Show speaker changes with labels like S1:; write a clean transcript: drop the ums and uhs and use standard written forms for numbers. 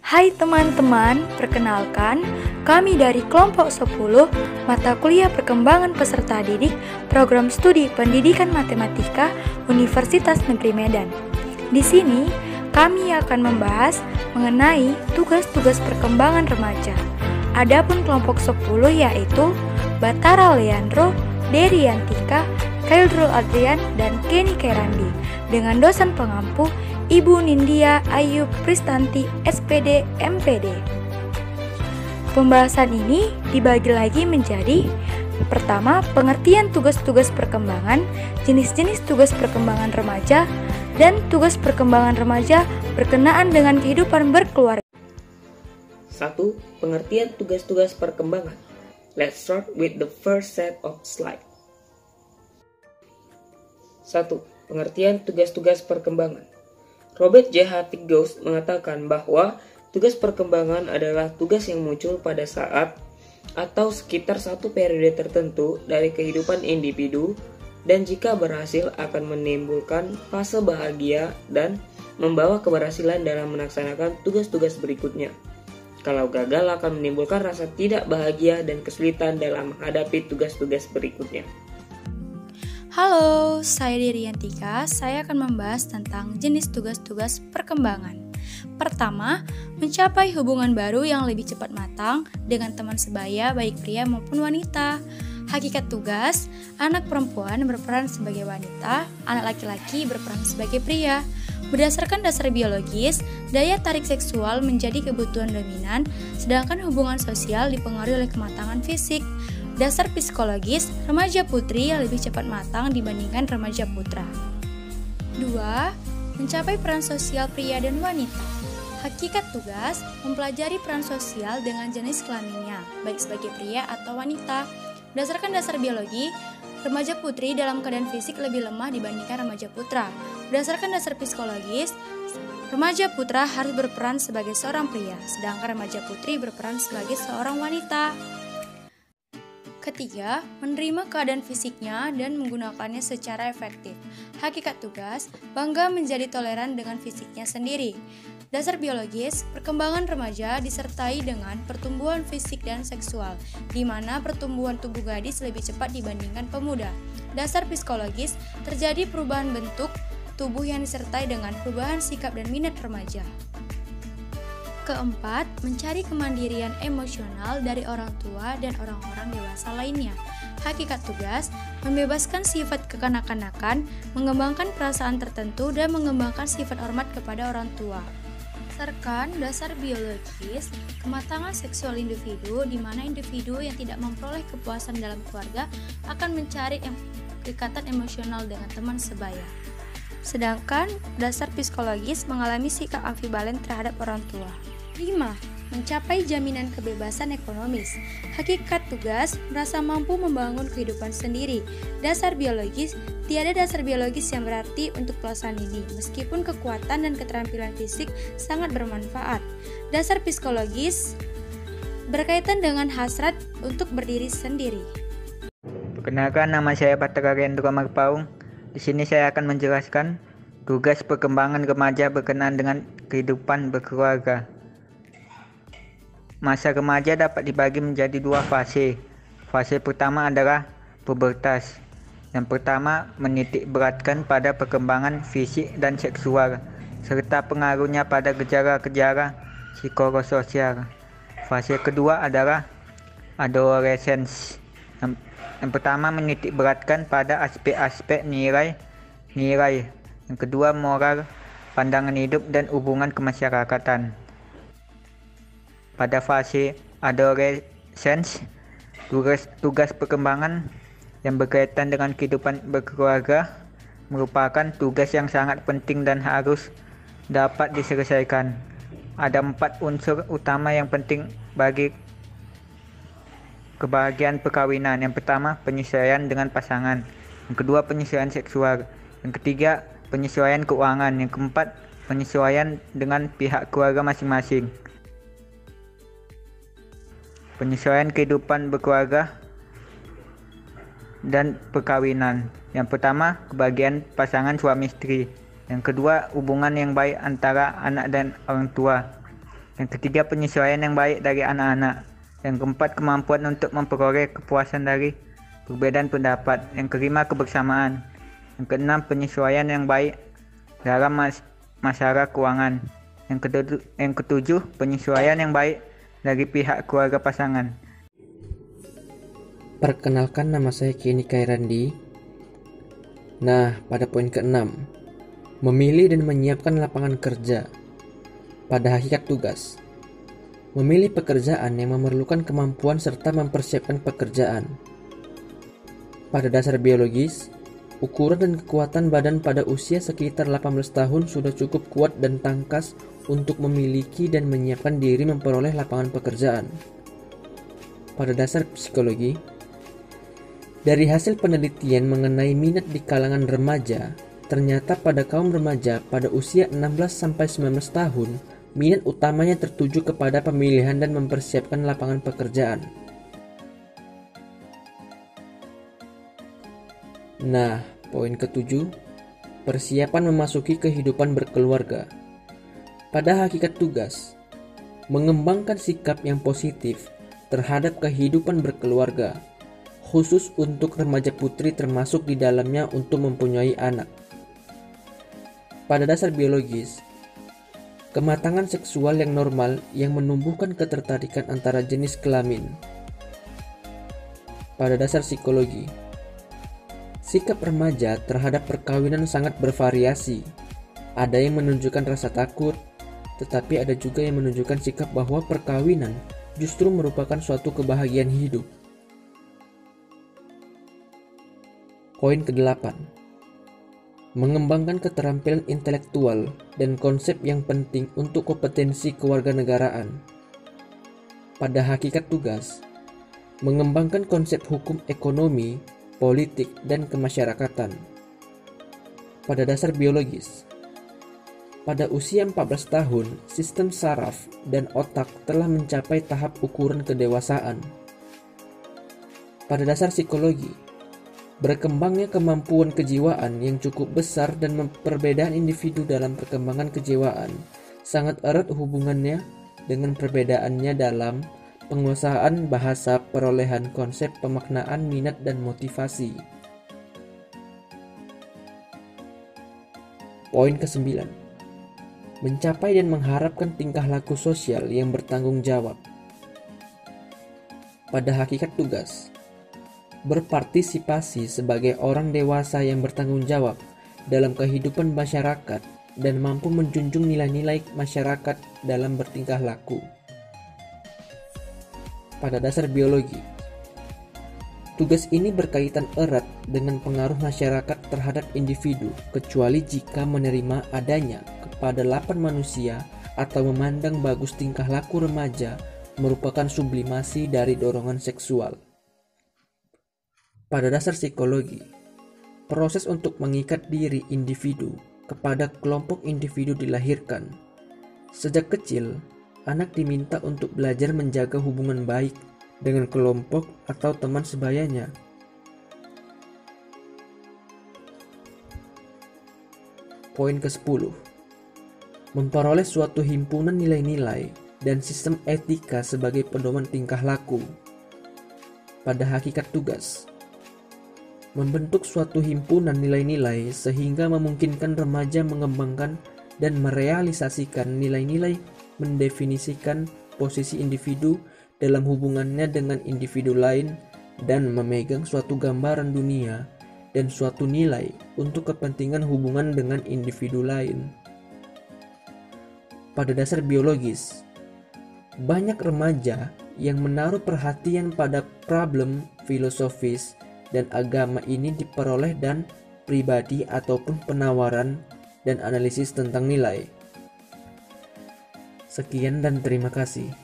S1: Hai teman-teman, perkenalkan, kami dari kelompok 10 mata kuliah perkembangan peserta didik program studi pendidikan matematika Universitas Negeri Medan. Di sini, kami akan membahas mengenai tugas-tugas perkembangan remaja. Adapun kelompok 10 yaitu Batara Leandro, Dery Yantika, Khairul Adrian, dan Kenny Kairandi dengan dosen pengampu Ibu Nindya Ayu Pristanti, SPD, MPD. Pembahasan ini dibagi lagi menjadi: pertama, pengertian tugas-tugas perkembangan, jenis-jenis tugas perkembangan remaja, dan tugas perkembangan remaja berkenaan dengan kehidupan berkeluarga.
S2: 1. Pengertian tugas-tugas perkembangan. Let's start with the first set of slide. 1. Pengertian tugas-tugas perkembangan. Robert J. Hattinghaus mengatakan bahwa tugas perkembangan adalah tugas yang muncul pada saat atau sekitar satu periode tertentu dari kehidupan individu dan jika berhasil akan menimbulkan fase bahagia dan membawa keberhasilan dalam melaksanakan tugas-tugas berikutnya. Kalau gagal akan menimbulkan rasa tidak bahagia dan kesulitan dalam menghadapi tugas-tugas berikutnya.
S1: Halo, saya Dery Yantika. Saya akan membahas tentang jenis tugas-tugas perkembangan. Pertama, mencapai hubungan baru yang lebih cepat matang dengan teman sebaya baik pria maupun wanita. Hakikat tugas, anak perempuan berperan sebagai wanita, anak laki-laki berperan sebagai pria. Berdasarkan dasar biologis, daya tarik seksual menjadi kebutuhan dominan, sedangkan hubungan sosial dipengaruhi oleh kematangan fisik. Dasar psikologis, remaja putri yang lebih cepat matang dibandingkan remaja putra. 2. Mencapai peran sosial pria dan wanita. Hakikat tugas, mempelajari peran sosial dengan jenis kelaminnya, baik sebagai pria atau wanita. Berdasarkan dasar biologi, remaja putri dalam keadaan fisik lebih lemah dibandingkan remaja putra. Berdasarkan dasar psikologis, remaja putra harus berperan sebagai seorang pria, sedangkan remaja putri berperan sebagai seorang wanita. Ketiga, menerima keadaan fisiknya dan menggunakannya secara efektif. Hakikat tugas, bangga menjadi toleran dengan fisiknya sendiri. Dasar biologis, perkembangan remaja disertai dengan pertumbuhan fisik dan seksual, di mana pertumbuhan tubuh gadis lebih cepat dibandingkan pemuda. Dasar psikologis, terjadi perubahan bentuk tubuh yang disertai dengan perubahan sikap dan minat remaja. Keempat, mencari kemandirian emosional dari orang tua dan orang-orang dewasa lainnya. Hakikat tugas, membebaskan sifat kekanak-kanakan, mengembangkan perasaan tertentu, dan mengembangkan sifat hormat kepada orang tua. Berdasarkan dasar biologis, kematangan seksual individu, di mana individu yang tidak memperoleh kepuasan dalam keluarga akan mencari ikatan emosional dengan teman sebaya. Sedangkan dasar psikologis mengalami sikap amfivalen terhadap orang tua. 5. Mencapai jaminan kebebasan ekonomis. Hakikat tugas, merasa mampu membangun kehidupan sendiri. Dasar biologis, tiada dasar biologis yang berarti untuk pelaksanaan ini, meskipun kekuatan dan keterampilan fisik sangat bermanfaat. Dasar psikologis, berkaitan dengan hasrat untuk berdiri sendiri.
S3: Perkenalkan, nama saya Batara Leandro Marpaung. Di sini saya akan menjelaskan tugas perkembangan remaja berkenaan dengan kehidupan berkeluarga. Masa remaja dapat dibagi menjadi dua fase. Fase pertama adalah pubertas. Yang pertama menitik beratkan pada perkembangan fisik dan seksual, serta pengaruhnya pada gejala-gejala psikososial. Fase kedua adalah adolescence. Yang pertama menitik beratkan pada aspek-aspek nilai. Yang kedua moral, pandangan hidup, dan hubungan kemasyarakatan. Pada fase adolescence, tugas perkembangan yang berkaitan dengan kehidupan berkeluarga merupakan tugas yang sangat penting dan harus dapat diselesaikan. Ada 4 unsur utama yang penting bagi kebahagiaan perkawinan. Yang pertama, penyesuaian dengan pasangan. Yang kedua, penyesuaian seksual. Yang ketiga, penyesuaian keuangan. Yang keempat, penyesuaian dengan pihak keluarga masing-masing. Penyesuaian kehidupan berkeluarga dan perkawinan. Yang pertama, kebahagiaan pasangan suami istri. Yang kedua, hubungan yang baik antara anak dan orang tua. Yang ketiga, penyesuaian yang baik dari anak-anak. Yang keempat, kemampuan untuk memperoleh kepuasan dari perbedaan pendapat. Yang kelima, kebersamaan. Yang keenam, penyesuaian yang baik dalam masalah keuangan. Yang ketujuh, penyesuaian yang baik dari pihak keluarga pasangan.
S4: Perkenalkan, nama saya Kenny Kairandi. Nah, pada poin ke-6, memilih dan menyiapkan lapangan kerja. Pada hakikat tugas, memilih pekerjaan yang memerlukan kemampuan serta mempersiapkan pekerjaan. Pada dasar biologis, ukuran dan kekuatan badan pada usia sekitar 18 tahun sudah cukup kuat dan tangkas untuk memiliki dan menyiapkan diri memperoleh lapangan pekerjaan. Pada dasar psikologi, dari hasil penelitian mengenai minat di kalangan remaja, ternyata pada kaum remaja pada usia 16-19 tahun, minat utamanya tertuju kepada pemilihan dan mempersiapkan lapangan pekerjaan. Nah, poin ke-7, persiapan memasuki kehidupan berkeluarga. Pada hakikat tugas, mengembangkan sikap yang positif terhadap kehidupan berkeluarga, khusus untuk remaja putri termasuk di dalamnya untuk mempunyai anak. Pada dasar biologis, kematangan seksual yang normal yang menumbuhkan ketertarikan antara jenis kelamin. Pada dasar psikologi, sikap remaja terhadap perkawinan sangat bervariasi. Ada yang menunjukkan rasa takut, tetapi ada juga yang menunjukkan sikap bahwa perkawinan justru merupakan suatu kebahagiaan hidup. Poin ke-8, mengembangkan keterampilan intelektual dan konsep yang penting untuk kompetensi kewarganegaraan. Pada hakikat tugas, mengembangkan konsep hukum ekonomi, politik, dan kemasyarakatan. Pada dasar biologis, pada usia 14 tahun, sistem saraf dan otak telah mencapai tahap ukuran kedewasaan. Pada dasar psikologi, berkembangnya kemampuan kejiwaan yang cukup besar dan perbedaan individu dalam perkembangan kejiwaan sangat erat hubungannya dengan perbedaannya dalam penguasaan bahasa, perolehan konsep, pemaknaan, minat, dan motivasi. Poin ke-9, mencapai dan mengharapkan tingkah laku sosial yang bertanggung jawab. Pada hakikat tugas, berpartisipasi sebagai orang dewasa yang bertanggung jawab dalam kehidupan masyarakat dan mampu menjunjung nilai-nilai masyarakat dalam bertingkah laku. Pada dasar biologi, tugas ini berkaitan erat dengan pengaruh masyarakat terhadap individu, kecuali jika menerima adanya kepada-lapan manusia atau memandang bagus tingkah laku remaja merupakan sublimasi dari dorongan seksual. Pada dasar psikologi, proses untuk mengikat diri individu kepada kelompok individu dilahirkan. Sejak kecil, anak diminta untuk belajar menjaga hubungan baik dengan kelompok atau teman sebayanya. Poin ke-10, memperoleh suatu himpunan nilai-nilai dan sistem etika sebagai pedoman tingkah laku. Pada hakikat tugas, membentuk suatu himpunan nilai-nilai sehingga memungkinkan remaja mengembangkan dan merealisasikan nilai-nilai, mendefinisikan posisi individu dalam hubungannya dengan individu lain, dan memegang suatu gambaran dunia dan suatu nilai untuk kepentingan hubungan dengan individu lain. Pada dasar biologis, banyak remaja yang menaruh perhatian pada problem filosofis dan agama ini diperoleh dan pribadi ataupun penawaran dan analisis tentang nilai. Sekian dan terima kasih.